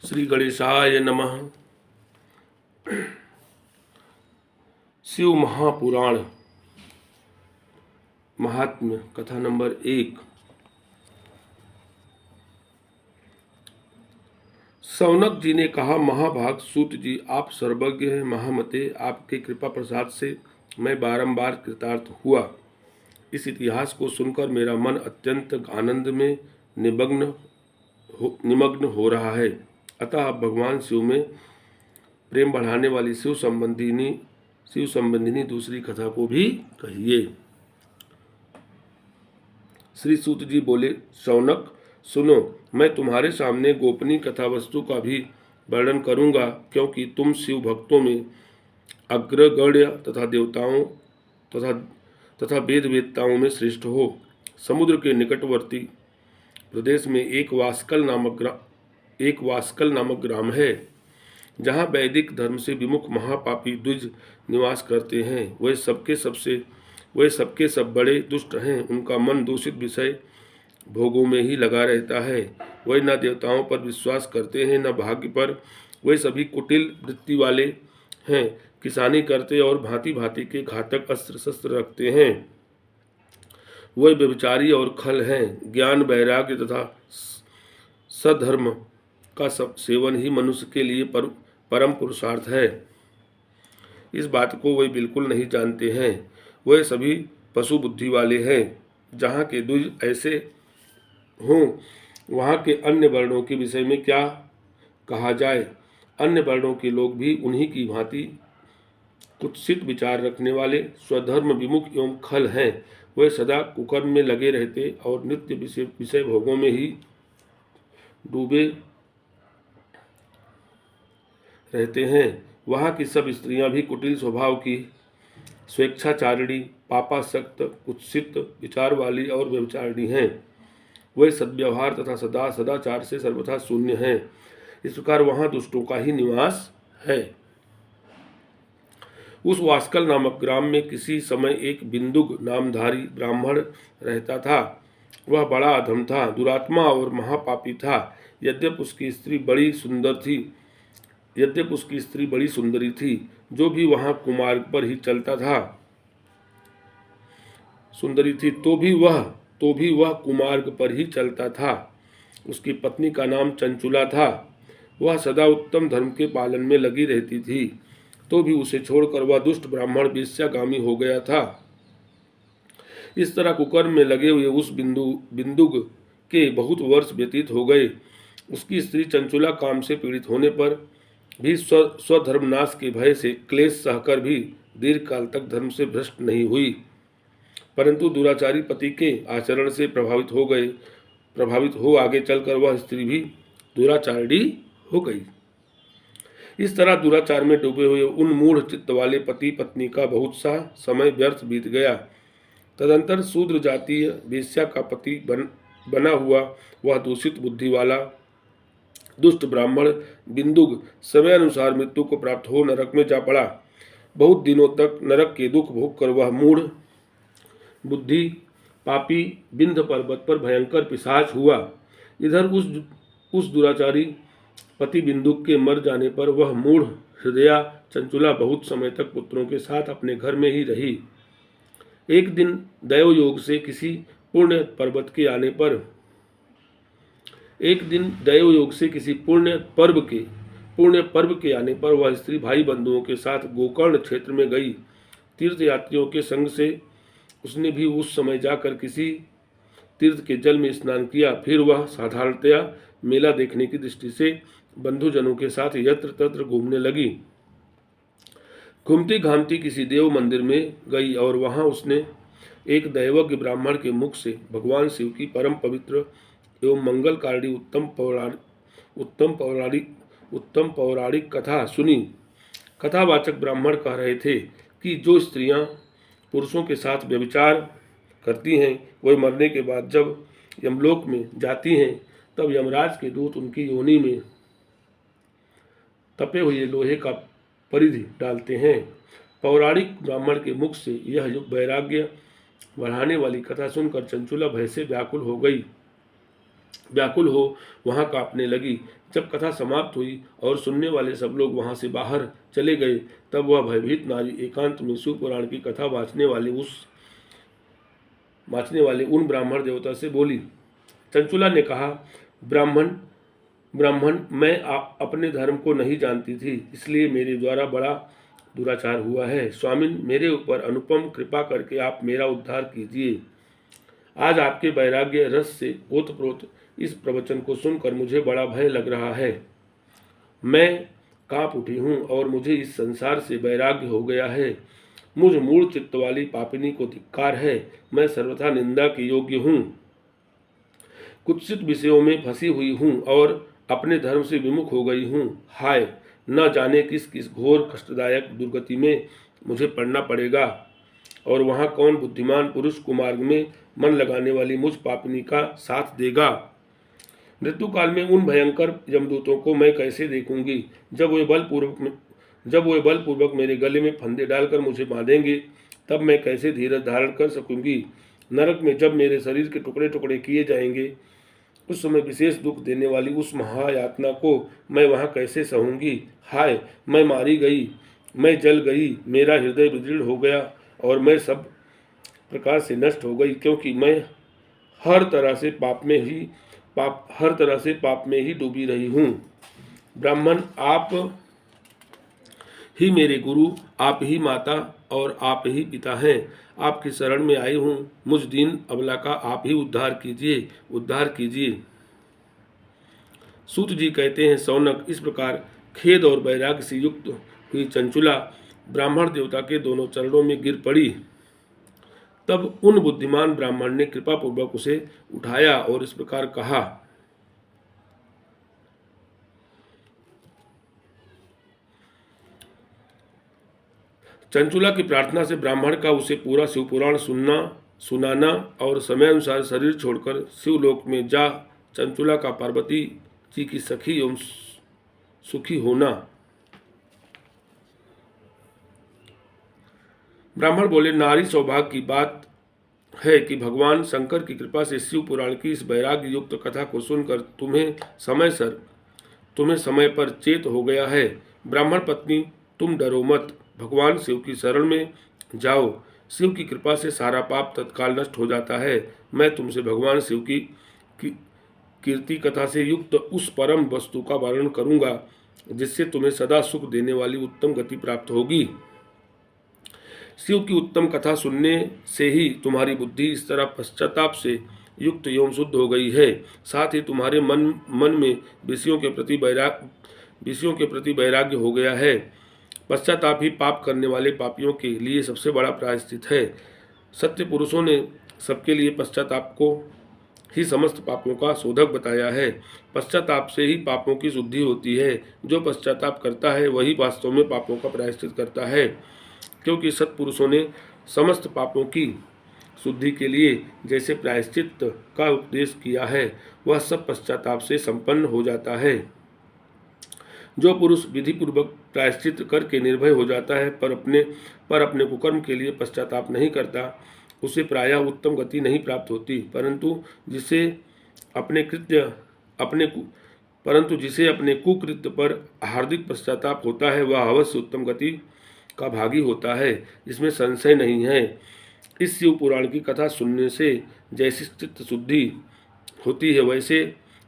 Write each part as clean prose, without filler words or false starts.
श्री गणेशाय नमः। शिव महापुराण महात्म्य कथा नंबर 1। सौनक जी ने कहा, महाभाग सूत जी, आप सर्वज्ञ हैं महामते। आपके कृपा प्रसाद से मैं बारंबार कृतार्थ हुआ। इस इतिहास को सुनकर मेरा मन अत्यंत आनंद में निमग्न हो रहा है। अतः आप भगवान शिव में प्रेम बढ़ाने वाली शिव संबंधिनी दूसरी कथा को भी कहिए। श्री सूत जी बोले, शौनक सुनो, मैं तुम्हारे सामने गोपनीय कथा वस्तु का भी वर्णन करूंगा, क्योंकि तुम शिव भक्तों में अग्रगण्य तथा देवताओं तथा वेद वेदताओं में श्रेष्ठ हो। समुद्र के निकटवर्ती प्रदेश में एक वास्कल नामक ग्राम है, जहाँ वैदिक धर्म से विमुख महापापी द्विज निवास करते हैं। वे सबके सब बड़े दुष्ट हैं। उनका मन दूषित विषय भोगों में ही लगा रहता है। वे न देवताओं पर विश्वास करते हैं, न भाग्य पर। वे सभी कुटिल वृत्ति वाले हैं, किसानी करते और भांति भांति के घातक अस्त्र शस्त्र रखते हैं। वे व्यभिचारी और खल हैं। ज्ञान, वैराग्य तथा सधर्म का सब सेवन ही मनुष्य के लिए परम पुरुषार्थ है। इस बात को वे बिल्कुल नहीं जानते हैं। वे सभी पशु बुद्धि वाले हैं। जहाँ के द्विज ऐसे हों, वहाँ के अन्य वर्णों के विषय में क्या कहा जाए। अन्य वर्णों के लोग भी उन्हीं की भांति कुत्सित विचार रखने वाले, स्वधर्म विमुख एवं खल हैं। वे सदा कुकर्म में लगे रहते और नित्य विषय भोगों में ही डूबे रहते हैं। वहाँ की सब स्त्रियां भी कुटिल स्वभाव की, स्वेच्छाचारिणी, पापासक्त, कुत्सित विचार वाली और व्यभिचारिणी हैं। वे सद्व्यवहार तथा सदाचार से सर्वथा शून्य हैं। इस प्रकार वहाँ दुष्टों का ही निवास है। उस वास्कल नामक ग्राम में किसी समय एक बिंदुक नामधारी ब्राह्मण रहता था। वह बड़ा अधम था, दुरात्मा और महापापी था। यद्यपि उसकी स्त्री बड़ी सुंदरी थी, जो भी वहाँ कुमार्ग पर ही चलता था, सुंदरी थी तो भी वह कुमार्ग पर ही चलता था। उसकी पत्नी का नाम चंचुला था। वह सदा उत्तम धर्म के पालन में लगी रहती थी, तो भी उसे छोड़कर वह दुष्ट ब्राह्मण वेश्यागामी हो गया था। इस तरह कुकर्म में लगे हुए उस बिंदुक के बहुत वर्ष व्यतीत हो गए। उसकी स्त्री चंचुला काम से पीड़ित होने पर भी स्वधर्मनाश के भय से क्लेश सहकर भी दीर्घ काल तक धर्म से भ्रष्ट नहीं हुई, परंतु दुराचारी पति के आचरण से प्रभावित हो आगे चलकर वह स्त्री भी दुराचारिणी हो गई। इस तरह दुराचार में डूबे हुए उन मूढ़ चित्त वाले पति पत्नी का बहुत सा समय व्यर्थ बीत गया। तदंतर शूद्र जातीय वेश्या का पति बना हुआ वह दूषित बुद्धि वाला दुष्ट ब्राह्मण बिंदुक समय अनुसार मृत्यु को प्राप्त हो नरक में जा पड़ा। बहुत दिनों तक नरक के दुख भोग कर वह मूढ़ बुद्धि पापी विंध्य पर्वत पर भयंकर पिशाच हुआ। इधर उस दुराचारी पति बिंदुक के मर जाने पर वह मूढ़ हृदया चंचुला बहुत समय तक पुत्रों के साथ अपने घर में ही रही। एक दिन दैव योग से किसी पुण्य पर्व के आने पर वह स्त्री भाई बंधुओं के साथ गोकर्ण क्षेत्र में गई। तीर्थ यात्रियों के संग से उसने भी उस समय जाकर किसी तीर्थ के जल में स्नान किया। फिर वह साधारणतया मेला देखने की दृष्टि से बंधुजनों के साथ यत्र तत्र घूमने लगी। घूमती घामती किसी देव मंदिर में गई और वहां उसने एक दैवज्ञ ब्राह्मण के मुख से भगवान शिव की परम पवित्र एवं मंगलकारी उत्तम पौराणिक कथा सुनी। कथावाचक ब्राह्मण कह रहे थे कि जो स्त्रियां पुरुषों के साथ व्यभिचार करती हैं, वे मरने के बाद जब यमलोक में जाती हैं, तब यमराज के दूत उनकी योनि में तपे हुए लोहे का परिधि डालते हैं। पौराणिक ब्राह्मण के मुख से यह वैराग्य बढ़ाने वाली कथा सुनकर चंचुला भय से व्याकुल हो वहां कांपने लगी। जब कथा समाप्त हुई और सुनने वाले सब लोग वहां से बाहर चले गए, तब वह भयभीत नारी एकांत में शिव पुराण की कथा वाँचने वाले उन ब्राह्मण देवता से बोली। चंचुला ने कहा, ब्राह्मण ब्राह्मण मैं अपने धर्म को नहीं जानती थी, इसलिए मेरे द्वारा बड़ा दुराचार हुआ है। स्वामिन, मेरे ऊपर अनुपम कृपा करके आप मेरा उद्धार कीजिए। आज आपके वैराग्य रस से ओतप्रोत इस प्रवचन को सुनकर मुझे बड़ा भय लग रहा है। मैं कांप उठी हूँ और मुझे इस संसार से वैराग्य हो गया है। मुझ मूल चित्त वाली पापिनी को धिक्कार है। मैं सर्वथा निंदा के योग्य हूँ, कुत्सित विषयों में फंसी हुई हूँ और अपने धर्म से विमुख हो गई हूँ। हाय, न जाने किस किस घोर कष्टदायक दुर्गति में मुझे पड़ना पड़ेगा और वहाँ कौन बुद्धिमान पुरुष कुमार्ग में मन लगाने वाली मुझ पापिनी का साथ देगा। मृत्यु काल में उन भयंकर यमदूतों को मैं कैसे देखूंगी। जब वे बलपूर्वक मेरे गले में फंदे डालकर मुझे बांधेंगे, तब मैं कैसे धीरज धारण कर सकूंगी। नरक में जब मेरे शरीर के टुकड़े टुकड़े किए जाएंगे, उस समय विशेष दुख देने वाली उस महायातना को मैं वहाँ कैसे सहूंगी। हाय, मैं मारी गई, मैं जल गई, मेरा हृदय विदृढ़ हो गया और मैं सब प्रकार से नष्ट हो गई, क्योंकि मैं हर तरह से पाप में ही डूबी रही हूँ। ब्राह्मण, आप ही मेरे गुरु, आप ही माता और आप ही पिता हैं। आपकी शरण में आई हूँ। मुझ दीन अबला का आप ही उद्धार कीजिए। सूत जी कहते हैं, सौनक, इस प्रकार खेद और वैराग्य से युक्त हुई चंचुला ब्राह्मण देवता के दोनों चरणों में गिर पड़ी। तब उन बुद्धिमान ब्राह्मण ने कृपा पूर्वक उसे उठाया और इस प्रकार कहा। चंचुला की प्रार्थना से ब्राह्मण का उसे पूरा शिवपुराण सुनाना और समय अनुसार शरीर छोड़कर शिवलोक में जा चंचुला का पार्वती जी की सखी एवं सुखी होना। ब्राह्मण बोले, नारी सौभाग्य की बात है कि भगवान शंकर की कृपा से शिव पुराण की इस वैराग्य युक्त कथा को सुनकर तुम्हें समय पर चेत हो गया है। ब्राह्मण पत्नी, तुम डरो मत, भगवान शिव की शरण में जाओ। शिव की कृपा से सारा पाप तत्काल नष्ट हो जाता है। मैं तुमसे भगवान शिव की कीर्ति कथा से युक्त उस परम वस्तु का वर्णन करूंगा जिससे तुम्हें सदा सुख देने वाली उत्तम गति प्राप्त होगी। शिव की उत्तम कथा सुनने से ही तुम्हारी बुद्धि इस तरह पश्चाताप से युक्त एवं शुद्ध हो गई है। साथ ही तुम्हारे मन में विषयों के प्रति वैराग्य हो गया है। पश्चाताप ही पाप करने वाले पापियों के लिए सबसे बड़ा प्रायश्चित है। सत्य पुरुषों ने सबके लिए पश्चाताप को ही समस्त पापों का शोधक बताया है। पश्चाताप से ही पापों की शुद्धि होती है। जो पश्चाताप करता है वही वास्तव में पापों का प्रायश्चित करता है, क्योंकि सत्पुरुषों ने समस्त पापों की शुद्धि के लिए जैसे प्रायश्चित का उपदेश किया है, वह सब पश्चाताप से संपन्न हो जाता है। जो पुरुष विधि पूर्वक प्रायश्चित करके निर्भय हो जाता है पर अपने कुकर्म के लिए पश्चाताप नहीं करता, उसे प्रायः उत्तम गति नहीं प्राप्त होती। परंतु जिसे अपने कुकृत्य पर हार्दिक पश्चाताप होता है, वह अवश्य उत्तम गति का भागी होता है, इसमें संशय नहीं है। इस शिव पुराण की कथा सुनने से जैसी चित्त शुद्धि होती है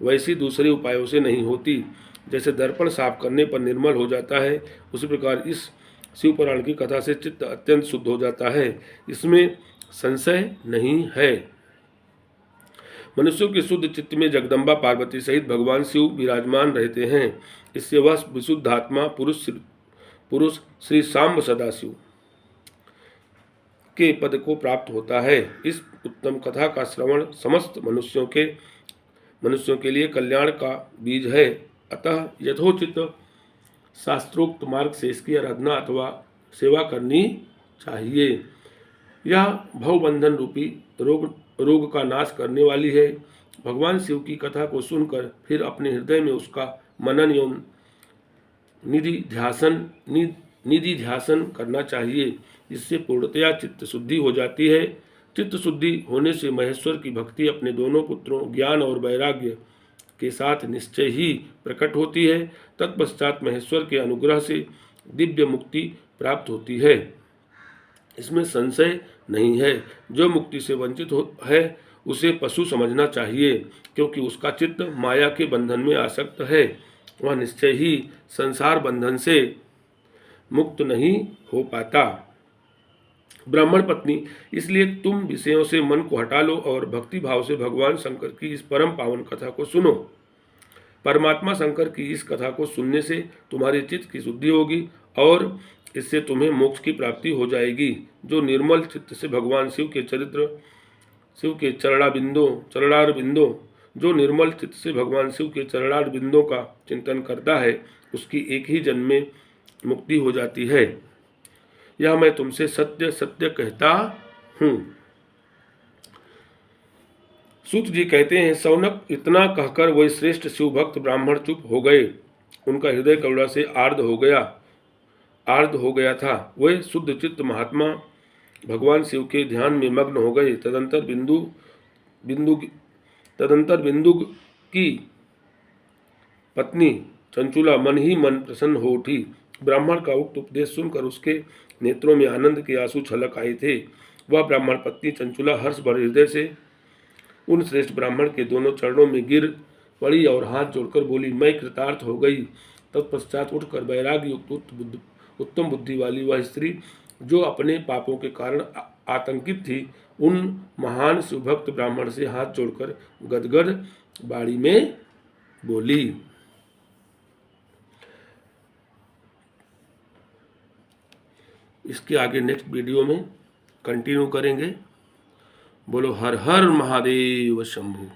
वैसी दूसरे उपायों से नहीं होती। जैसे दर्पण साफ करने पर निर्मल हो जाता है, उसी प्रकार इस शिव पुराण की कथा से चित्त अत्यंत शुद्ध हो जाता है, इसमें संशय नहीं है। मनुष्यों के शुद्ध चित्त में जगदम्बा पार्वती सहित भगवान शिव विराजमान रहते हैं। इससे वह विशुद्धात्मा पुरुष श्री सांब सदाशिव के पद को प्राप्त होता है। इस उत्तम कथा का श्रवण समस्त मनुष्यों के लिए कल्याण का बीज है। अतः यथोचित शास्त्रोक्त मार्ग से इसकी आराधना अथवा सेवा करनी चाहिए। यह भवबंधन रूपी रोग का नाश करने वाली है। भगवान शिव की कथा को सुनकर फिर अपने हृदय में उसका मनन एवं निधि ध्यासन करना चाहिए, जिससे पूर्णतया चित्त शुद्धि हो जाती है। चित्त शुद्धि होने से महेश्वर की भक्ति अपने दोनों पुत्रों ज्ञान और वैराग्य के साथ निश्चय ही प्रकट होती है। तत्पश्चात महेश्वर के अनुग्रह से दिव्य मुक्ति प्राप्त होती है, इसमें संशय नहीं है। जो मुक्ति से वंचित है उसे पशु समझना चाहिए, क्योंकि उसका चित्त माया के बंधन में आसक्त है। वह निश्चय ही संसार बंधन से मुक्त नहीं हो पाता। ब्राह्मण पत्नी, इसलिए तुम विषयों से मन को हटा लो और भक्ति भाव से भगवान शंकर की इस परम पावन कथा को सुनो। परमात्मा शंकर की इस कथा को सुनने से तुम्हारे चित्त की शुद्धि होगी और इससे तुम्हें मोक्ष की प्राप्ति हो जाएगी। जो निर्मल चित्त से भगवान शिव के चरणार बिंदों जो निर्मल चित्त से भगवान शिव के चरणार बिंदों का चिंतन करता है, उसकी एक ही जन्म में मुक्ति हो जाती है। यह मैं तुमसे सत्य सत्य कहता हूँ। सूत जी कहते हैं, शौनक इतना कहकर वही श्रेष्ठ शिव भक्त ब्राह्मण चुप हो गए। उनका हृदय करुणा से आर्द्र हो गया था। वे शुद्ध चित्त महात्मा भगवान शिव के ध्यान में मग्न हो गए। तदंतर बिंदु की पत्नी चंचुला मन ही मन प्रसन्न हो उठी। ब्राह्मण का उक्त उपदेश सुनकर उसके नेत्रों में आनंद के आंसू छलक आए थे। वह ब्राह्मण पत्नी चंचुला हर्ष भरे हृदय से उन श्रेष्ठ ब्राह्मण के दोनों चरणों में गिर पड़ी और हाथ जोड़कर बोली, मैं कृतार्थ हो गई। तत्पश्चात उठकर वैराग्य युक्त उत्तम बुद्धि वाली वह स्त्री, जो अपने पापों के कारण आतंकित थी, उन महान शिवभक्त ब्राह्मण से हाथ जोड़कर गदगद बाड़ी में बोली। इसके आगे नेक्स्ट वीडियो में कंटिन्यू करेंगे। बोलो हर हर महादेव शंभु।